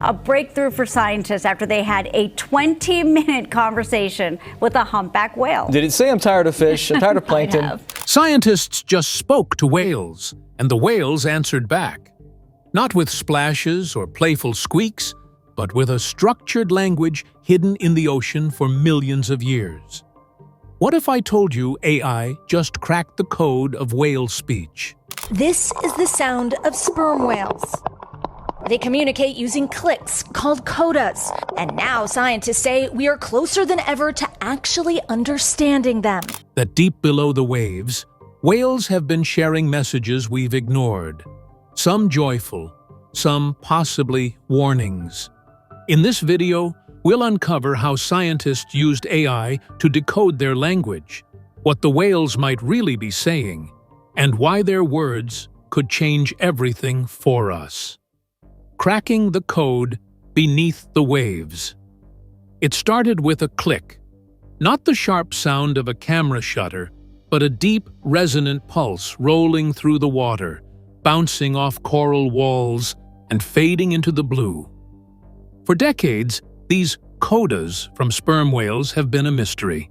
a breakthrough for scientists after they had a 20-minute conversation with a humpback whale. Did it say I'm tired of fish? I'm tired of plankton? Scientists just spoke to whales, and the whales answered back. Not with splashes or playful squeaks, but with a structured language hidden in the ocean for millions of years. What if I told you AI just cracked the code of whale speech? This is the sound of sperm whales. They communicate using clicks called codas, and now scientists say we are closer than ever to actually understanding them. That deep below the waves, whales have been sharing messages we've ignored. Some joyful, some possibly warnings. In this video, we'll uncover how scientists used AI to decode their language, what the whales might really be saying, and why their words could change everything for us. Cracking the code beneath the waves. It started with a click, not the sharp sound of a camera shutter, but a deep, resonant pulse rolling through the water, bouncing off coral walls and fading into the blue. For decades, these codas from sperm whales have been a mystery.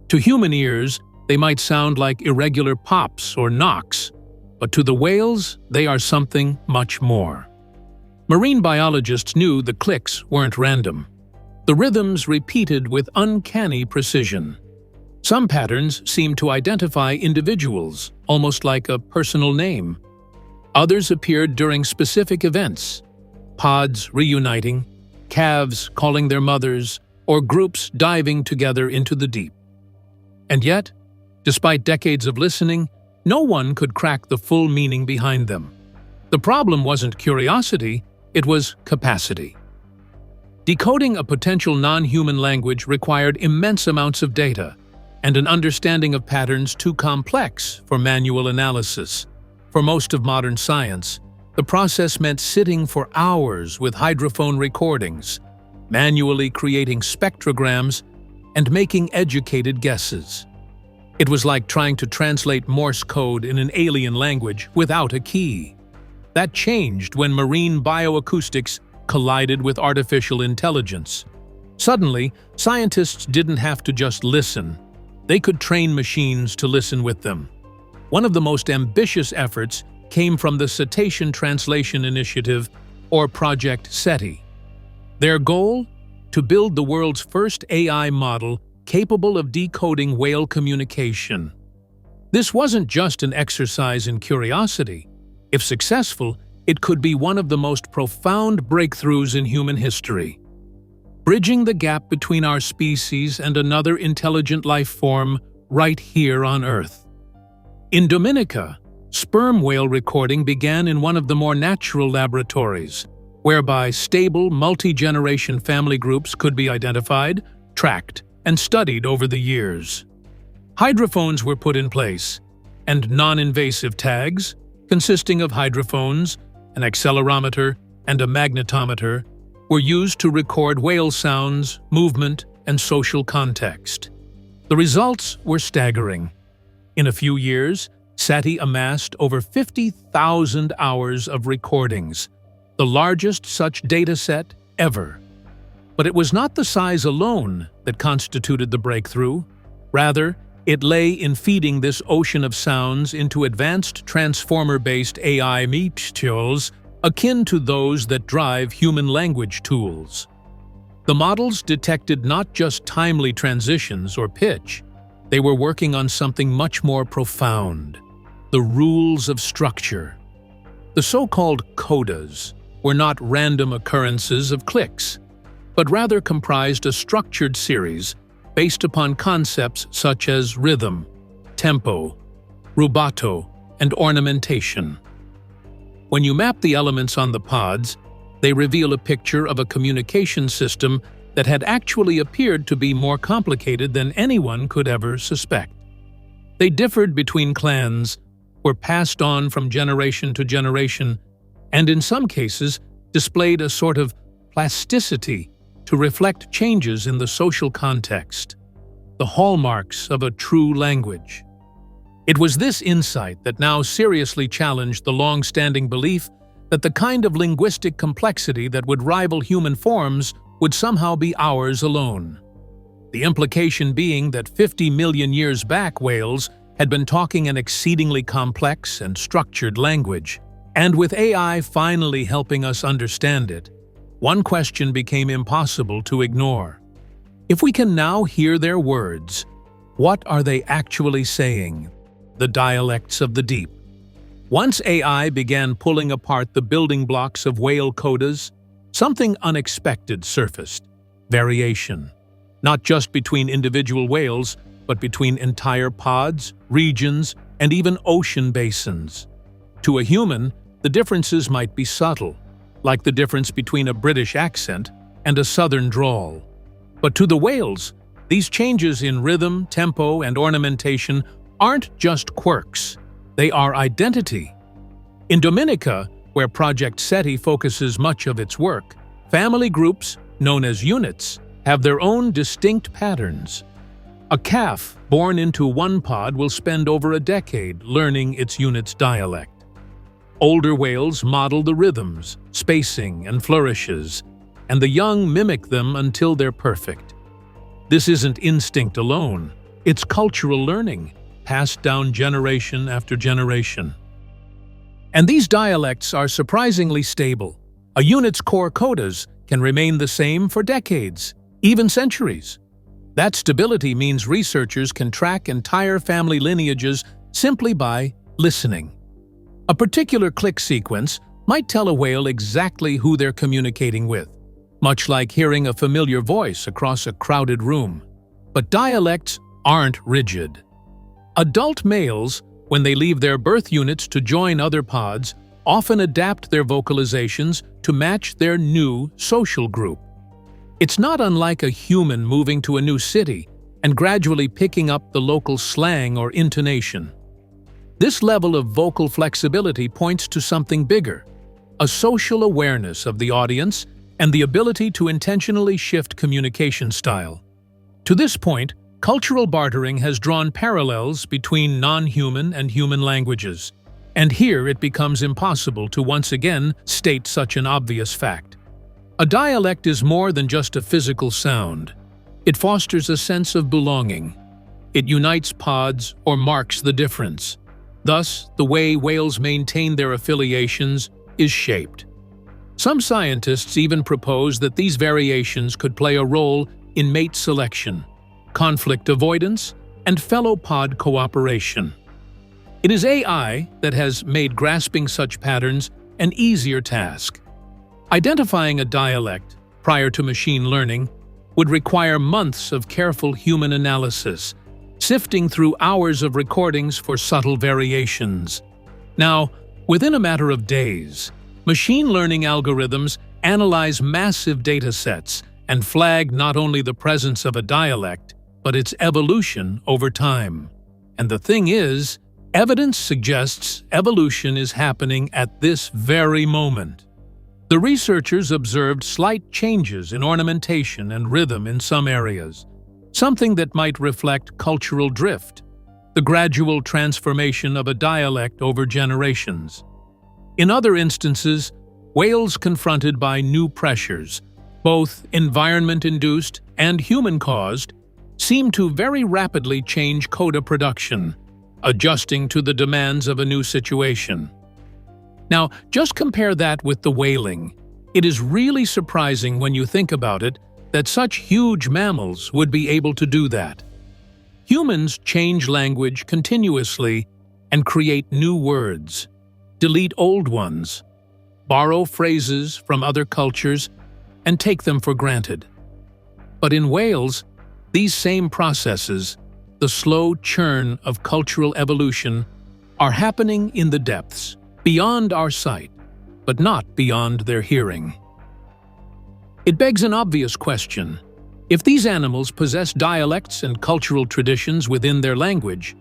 To human ears, they might sound like irregular pops or knocks, but to the whales, they are something much more. Marine biologists knew the clicks weren't random. The rhythms repeated with uncanny precision. Some patterns seemed to identify individuals, almost like a personal name. Others appeared during specific events, pods reuniting, calves calling their mothers, or groups diving together into the deep. And yet, despite decades of listening, no one could crack the full meaning behind them. The problem wasn't curiosity, it was capacity. Decoding a potential non-human language required immense amounts of data and an understanding of patterns too complex for manual analysis. For most of modern science, the process meant sitting for hours with hydrophone recordings, manually creating spectrograms, and making educated guesses. It was like trying to translate Morse code in an alien language without a key. That changed when marine bioacoustics collided with artificial intelligence. Suddenly, scientists didn't have to just listen. They could train machines to listen with them. One of the most ambitious efforts came from the Cetacean Translation Initiative, or Project SETI. Their goal? To build the world's first AI model capable of decoding whale communication. This wasn't just an exercise in curiosity. If successful, it could be one of the most profound breakthroughs in human history, bridging the gap between our species and another intelligent life form right here on Earth. In Dominica, sperm whale recording began in one of the more natural laboratories, whereby stable multi-generation family groups could be identified, tracked, and studied over the years. Hydrophones were put in place, and non-invasive tags, consisting of hydrophones, an accelerometer, and a magnetometer, were used to record whale sounds, movement, and social context. The results were staggering. In a few years, SETI amassed over 50,000 hours of recordings, the largest such data set ever. But it was not the size alone that constituted the breakthrough. Rather, it lay in feeding this ocean of sounds into advanced transformer-based AI models akin to those that drive human language tools. The models detected not just timely transitions or pitch, they were working on something much more profound: the rules of structure. The so-called codas were not random occurrences of clicks, but rather comprised a structured series based upon concepts such as rhythm, tempo, rubato, and ornamentation. When you map the elements on the pods, they reveal a picture of a communication system that had actually appeared to be more complicated than anyone could ever suspect. They differed between clans, were passed on from generation to generation, and in some cases displayed a sort of plasticity to reflect changes in the social context, the hallmarks of a true language. It was this insight that now seriously challenged the long-standing belief that the kind of linguistic complexity that would rival human forms would somehow be ours alone. The implication being that 50 million years back whales had been talking an exceedingly complex and structured language, and with AI finally helping us understand it, one question became impossible to ignore. If we can now hear their words, what are they actually saying? The dialects of the deep. Once AI began pulling apart the building blocks of whale codas, something unexpected surfaced: variation. Not just between individual whales, but between entire pods, regions, and even ocean basins. To a human, the differences might be subtle, like the difference between a British accent and a southern drawl. But to the whales, these changes in rhythm, tempo, and ornamentation aren't just quirks, they are identity. In Dominica, where Project SETI focuses much of its work, family groups, known as units, have their own distinct patterns. A calf born into one pod will spend over a decade learning its unit's dialect. Older whales model the rhythms, spacing, and flourishes, and the young mimic them until they're perfect. This isn't instinct alone, it's cultural learning, passed down generation after generation. And these dialects are surprisingly stable. A unit's core codas can remain the same for decades, even centuries. That stability means researchers can track entire family lineages simply by listening. A particular click sequence might tell a whale exactly who they're communicating with, much like hearing a familiar voice across a crowded room. But dialects aren't rigid. Adult males, when they leave their birth units to join other pods, often adapt their vocalizations to match their new social group. It's not unlike a human moving to a new city and gradually picking up the local slang or intonation. This level of vocal flexibility points to something bigger: a social awareness of the audience and the ability to intentionally shift communication style. To this point, cultural bartering has drawn parallels between non-human and human languages, and here it becomes impossible to once again state such an obvious fact. A dialect is more than just a physical sound. It fosters a sense of belonging. It unites pods or marks the difference. Thus, the way whales maintain their affiliations is shaped. Some scientists even propose that these variations could play a role in mate selection, conflict avoidance, and fellow pod cooperation. It is AI that has made grasping such patterns an easier task. Identifying a dialect, prior to machine learning, would require months of careful human analysis, sifting through hours of recordings for subtle variations. Now, within a matter of days, machine learning algorithms analyze massive data sets and flag not only the presence of a dialect, but its evolution over time. And the thing is, evidence suggests evolution is happening at this very moment. The researchers observed slight changes in ornamentation and rhythm in some areas, something that might reflect cultural drift, the gradual transformation of a dialect over generations. In other instances, whales confronted by new pressures, both environment-induced and human-caused, seem to very rapidly change coda production, adjusting to the demands of a new situation. Now, just compare that with the whaling. It is really surprising when you think about it that such huge mammals would be able to do that. Humans change language continuously and create new words, delete old ones, borrow phrases from other cultures, and take them for granted. But in whales, these same processes, the slow churn of cultural evolution, are happening in the depths, beyond our sight, but not beyond their hearing. It begs an obvious question. If these animals possess dialects and cultural traditions within their language,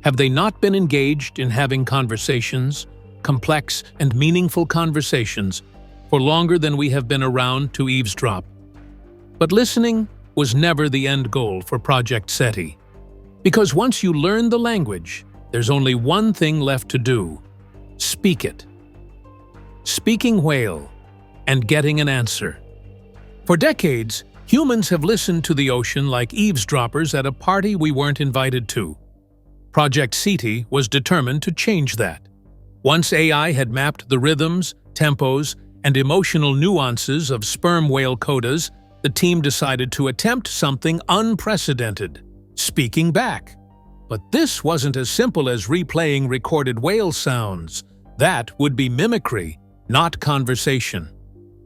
have they not been engaged in having conversations, complex and meaningful conversations, for longer than we have been around to eavesdrop? But listening was never the end goal for Project SETI. Because once you learn the language, there's only one thing left to do: speak it. speaking whale, and getting an answer. For decades, humans have listened to the ocean like eavesdroppers at a party we weren't invited to. Project SETI was determined to change that. Once AI had mapped the rhythms, tempos, and emotional nuances of sperm whale codas, the team decided to attempt something unprecedented: speaking back. But this wasn't as simple as replaying recorded whale sounds. That would be mimicry, not conversation.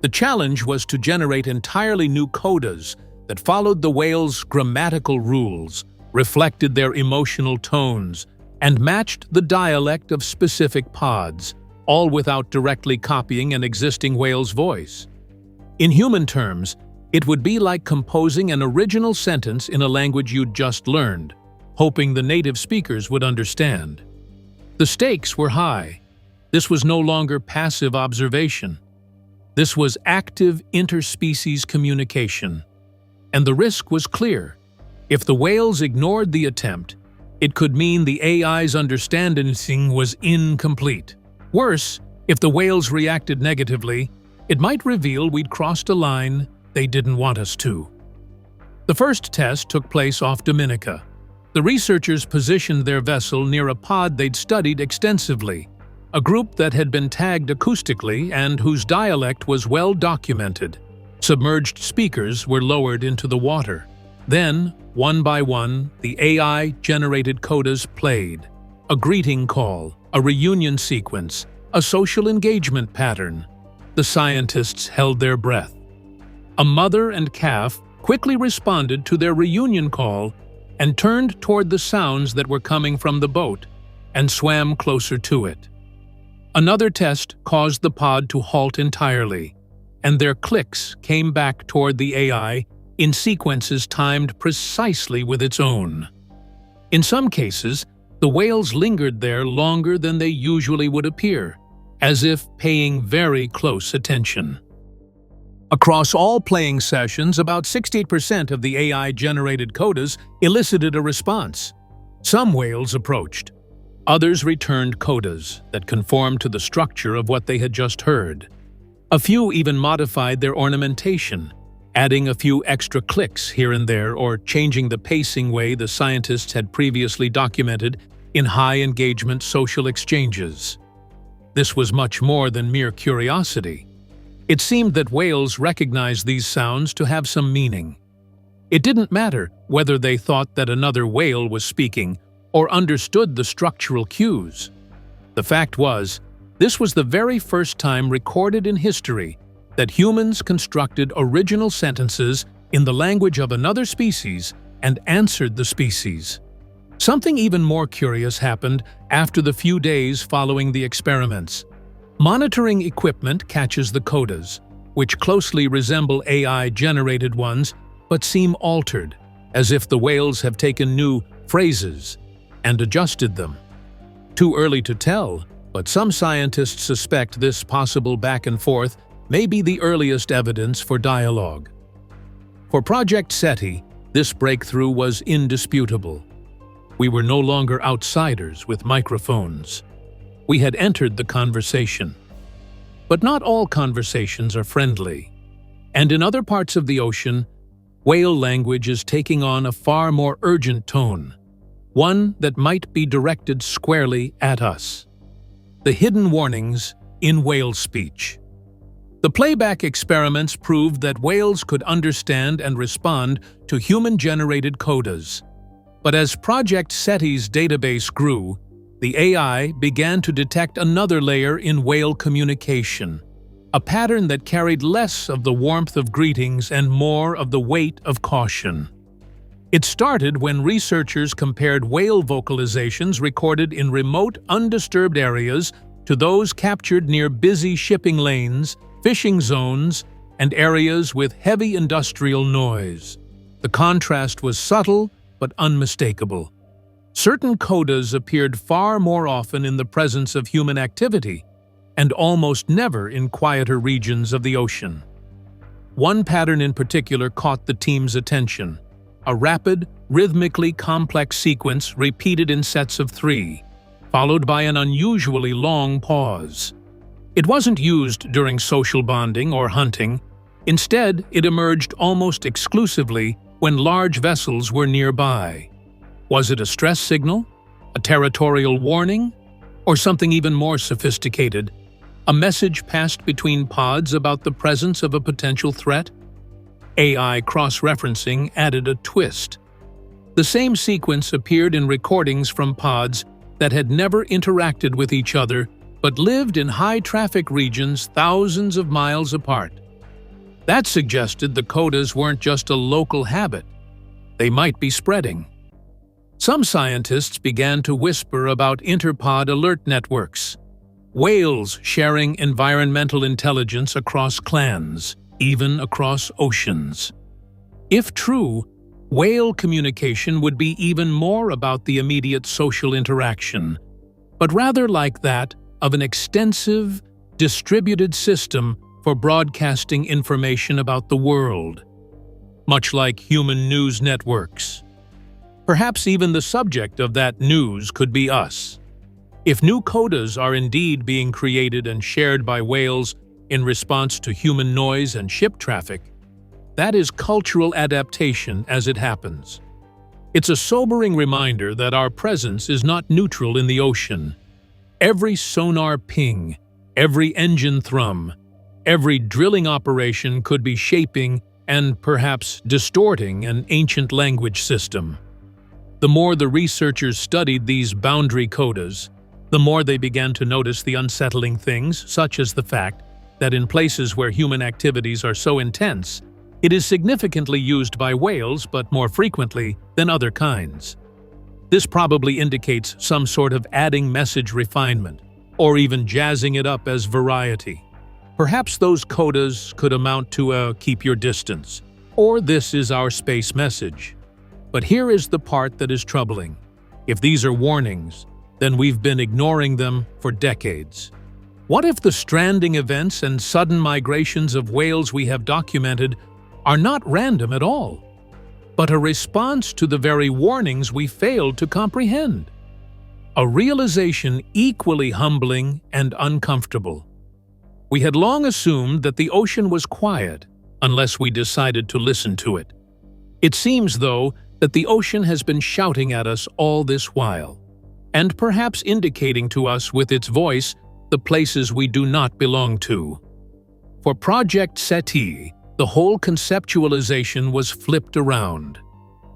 The challenge was to generate entirely new codas that followed the whales' grammatical rules, reflected their emotional tones, and matched the dialect of specific pods, all without directly copying an existing whale's voice. In human terms, it would be like composing an original sentence in a language you'd just learned, hoping the native speakers would understand. The stakes were high. This was no longer passive observation. This was active interspecies communication. And the risk was clear. If the whales ignored the attempt, it could mean the AI's understanding was incomplete. Worse, if the whales reacted negatively, it might reveal we'd crossed a line they didn't want us to. The first test took place off Dominica. The researchers positioned their vessel near a pod they'd studied extensively, a group that had been tagged acoustically and whose dialect was well documented. Submerged speakers were lowered into the water. Then, one by one, the AI-generated codas played. A greeting call, a reunion sequence, a social engagement pattern. The scientists held their breath. A mother and calf quickly responded to their reunion call and turned toward the sounds that were coming from the boat and swam closer to it. Another test caused the pod to halt entirely, and their clicks came back toward the AI in sequences timed precisely with its own. In some cases, the whales lingered there longer than they usually would appear, as if paying very close attention. Across all playing sessions, about 68% of the AI-generated codas elicited a response. Some whales approached. Others returned codas that conformed to the structure of what they had just heard. A few even modified their ornamentation, adding a few extra clicks here and there or changing the pacing way the scientists had previously documented in high-engagement social exchanges. This was much more than mere curiosity. It seemed that whales recognized these sounds to have some meaning. It didn't matter whether they thought that another whale was speaking or understood the structural cues. The fact was, this was the very first time recorded in history that humans constructed original sentences in the language of another species and answered the species. Something even more curious happened after the few days following the experiments. Monitoring equipment catches the codas, which closely resemble AI-generated ones but seem altered, as if the whales have taken new phrases and adjusted them. Too early to tell, but some scientists suspect this possible back and forth may be the earliest evidence for dialogue. For Project SETI, this breakthrough was indisputable. We were no longer outsiders with microphones. We had entered the conversation. But not all conversations are friendly. And in other parts of the ocean, whale language is taking on a far more urgent tone, one that might be directed squarely at us. The hidden warnings in whale speech. The playback experiments proved that whales could understand and respond to human-generated codas. But as Project SETI's database grew, the AI began to detect another layer in whale communication, a pattern that carried less of the warmth of greetings and more of the weight of caution. It started when researchers compared whale vocalizations recorded in remote, undisturbed areas to those captured near busy shipping lanes, fishing zones, and areas with heavy industrial noise. The contrast was subtle but unmistakable. Certain codas appeared far more often in the presence of human activity, and almost never in quieter regions of the ocean. One pattern in particular caught the team's attention: a rapid, rhythmically complex sequence repeated in sets of 3, followed by an unusually long pause. It wasn't used during social bonding or hunting. Instead, it emerged almost exclusively when large vessels were nearby. Was it a stress signal, a territorial warning, or something even more sophisticated? A message passed between pods about the presence of a potential threat? AI cross-referencing added a twist. The same sequence appeared in recordings from pods that had never interacted with each other but lived in high-traffic regions thousands of miles apart. That suggested the codas weren't just a local habit. They might be spreading. Some scientists began to whisper about interpod alert networks, whales sharing environmental intelligence across clans, even across oceans. If true, whale communication would be even more about the immediate social interaction, but rather like that of an extensive, distributed system for broadcasting information about the world, much like human news networks. Perhaps even the subject of that news could be us. If new codas are indeed being created and shared by whales in response to human noise and ship traffic, that is cultural adaptation as it happens. It's a sobering reminder that our presence is not neutral in the ocean. Every sonar ping, every engine thrum, every drilling operation could be shaping and perhaps distorting an ancient language system. The more the researchers studied these boundary codas, the more they began to notice the unsettling things, such as the fact that in places where human activities are so intense, it is significantly used by whales but more frequently than other kinds. This probably indicates some sort of adding message refinement, or even jazzing it up as variety. Perhaps those codas could amount to a "keep your distance," or "this is our space message." But here is the part that is troubling. If these are warnings, then we've been ignoring them for decades. What if the stranding events and sudden migrations of whales we have documented are not random at all, but a response to the very warnings we failed to comprehend? A realization equally humbling and uncomfortable. We had long assumed that the ocean was quiet unless we decided to listen to it. It seems, though, that the ocean has been shouting at us all this while, and perhaps indicating to us with its voice the places we do not belong to. For Project SETI, the whole conceptualization was flipped around.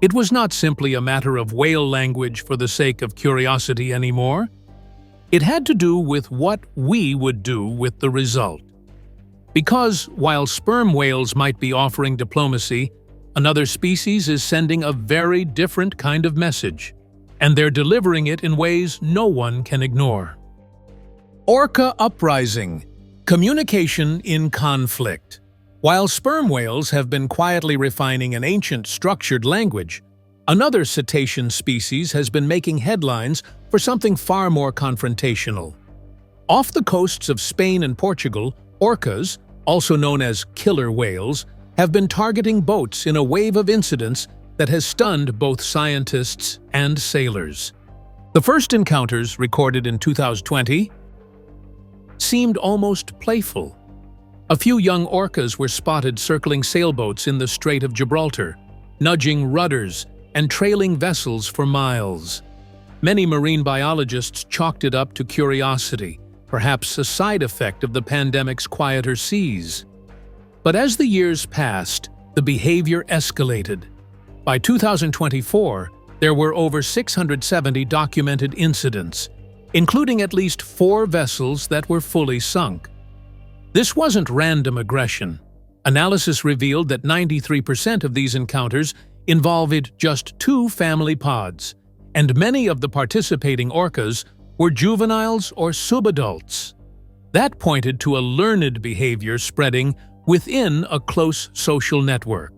It was not simply a matter of whale language for the sake of curiosity anymore. It had to do with what we would do with the result. Because while sperm whales might be offering diplomacy, another species is sending a very different kind of message, and they're delivering it in ways no one can ignore. Orca uprising, communication in conflict. While sperm whales have been quietly refining an ancient structured language, another cetacean species has been making headlines for something far more confrontational. Off the coasts of Spain and Portugal, orcas, also known as killer whales, have been targeting boats in a wave of incidents that has stunned both scientists and sailors. The first encounters, recorded in 2020, seemed almost playful. A few young orcas were spotted circling sailboats in the Strait of Gibraltar, nudging rudders and trailing vessels for miles. Many marine biologists chalked it up to curiosity, perhaps a side effect of the pandemic's quieter seas. But as the years passed, the behavior escalated. By 2024, there were over 670 documented incidents, including at least 4 vessels that were fully sunk. This wasn't random aggression. Analysis revealed that 93% of these encounters involved just 2 family pods, and many of the participating orcas were juveniles or subadults. That pointed to a learned behavior spreading within a close social network.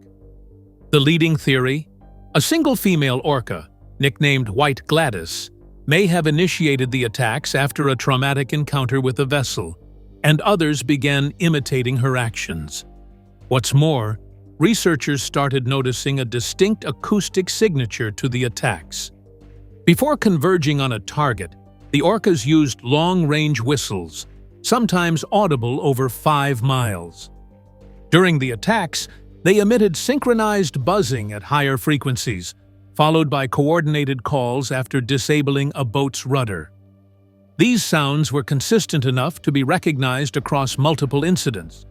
The leading theory? A single female orca, nicknamed White Gladys, may have initiated the attacks after a traumatic encounter with a vessel, and others began imitating her actions. What's more, researchers started noticing a distinct acoustic signature to the attacks. Before converging on a target, the orcas used long-range whistles, sometimes audible over 5 miles. During the attacks, they emitted synchronized buzzing at higher frequencies, followed by coordinated calls after disabling a boat's rudder. These sounds were consistent enough to be recognized across multiple incidents,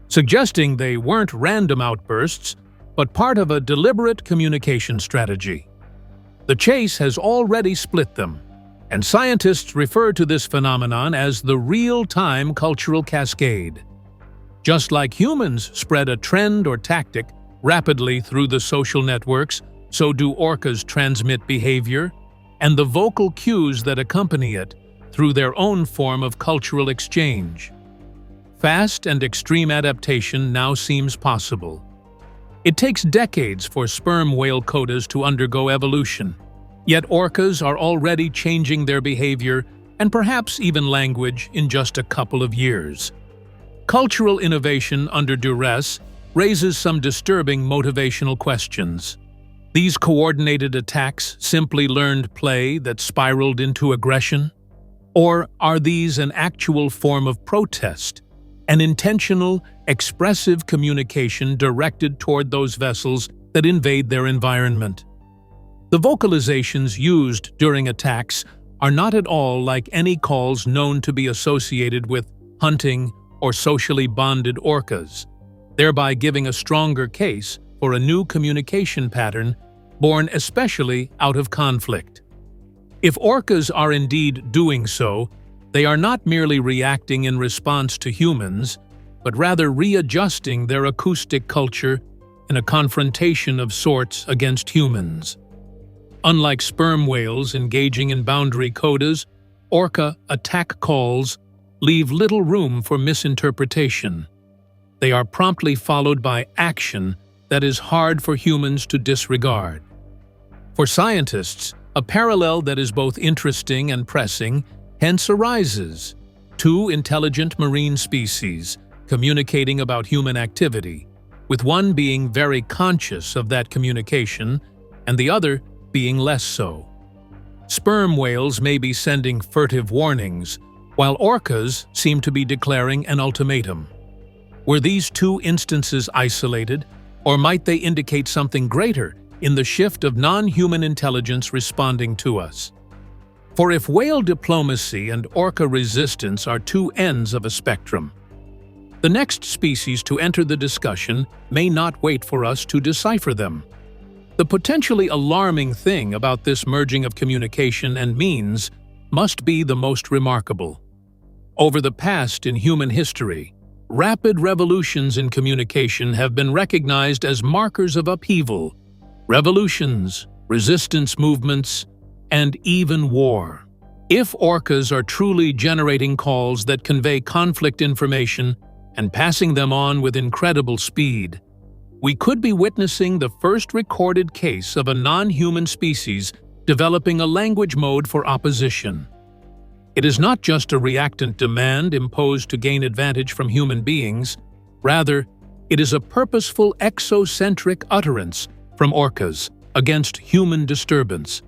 suggesting they weren't random outbursts, but part of a deliberate communication strategy. The chase has already split them, and scientists refer to this phenomenon as the real-time cultural cascade. Just like humans spread a trend or tactic rapidly through the social networks, so do orcas transmit behavior and the vocal cues that accompany it through their own form of cultural exchange. Fast and extreme adaptation now seems possible. It takes decades for sperm whale codas to undergo evolution, yet orcas are already changing their behavior and perhaps even language in just a couple of years. Cultural innovation under duress raises some disturbing motivational questions. These coordinated attacks simply learned play that spiraled into aggression? Or are these an actual form of protest, an intentional, expressive communication directed toward those vessels that invade their environment? The vocalizations used during attacks are not at all like any calls known to be associated with hunting or socially bonded orcas, thereby giving a stronger case for a new communication pattern born especially out of conflict. If orcas are indeed doing so, they are not merely reacting in response to humans, but rather readjusting their acoustic culture in a confrontation of sorts against humans. Unlike sperm whales engaging in boundary codas, orca attack calls leave little room for misinterpretation. They are promptly followed by action that is hard for humans to disregard. For scientists, a parallel that is both interesting and pressing hence arises. Two intelligent marine species communicating about human activity, with one being very conscious of that communication and the other being less so. Sperm whales may be sending furtive warnings, while orcas seem to be declaring an ultimatum. Were these two instances isolated, or might they indicate something greater in the shift of non-human intelligence responding to us? For if whale diplomacy and orca resistance are two ends of a spectrum, the next species to enter the discussion may not wait for us to decipher them. The potentially alarming thing about this merging of communication and means must be the most remarkable. Over the past in human history, rapid revolutions in communication have been recognized as markers of upheaval. Revolutions, resistance movements, and even war. If orcas are truly generating calls that convey conflict information and passing them on with incredible speed, we could be witnessing the first recorded case of a non-human species developing a language mode for opposition. It is not just a reactant demand imposed to gain advantage from human beings, rather, it is a purposeful exocentric utterance from orcas against human disturbance,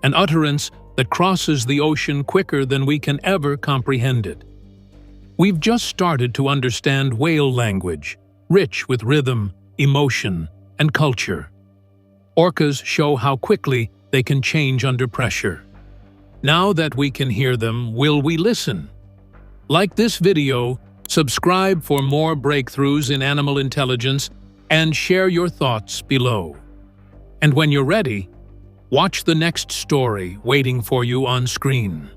an utterance that crosses the ocean quicker than we can ever comprehend it. We've just started to understand whale language, rich with rhythm, emotion, and culture. Orcas show how quickly they can change under pressure. Now that we can hear them, will we listen? Like this video, subscribe for more breakthroughs in animal intelligence and share your thoughts below. And when you're ready, watch the next story waiting for you on screen.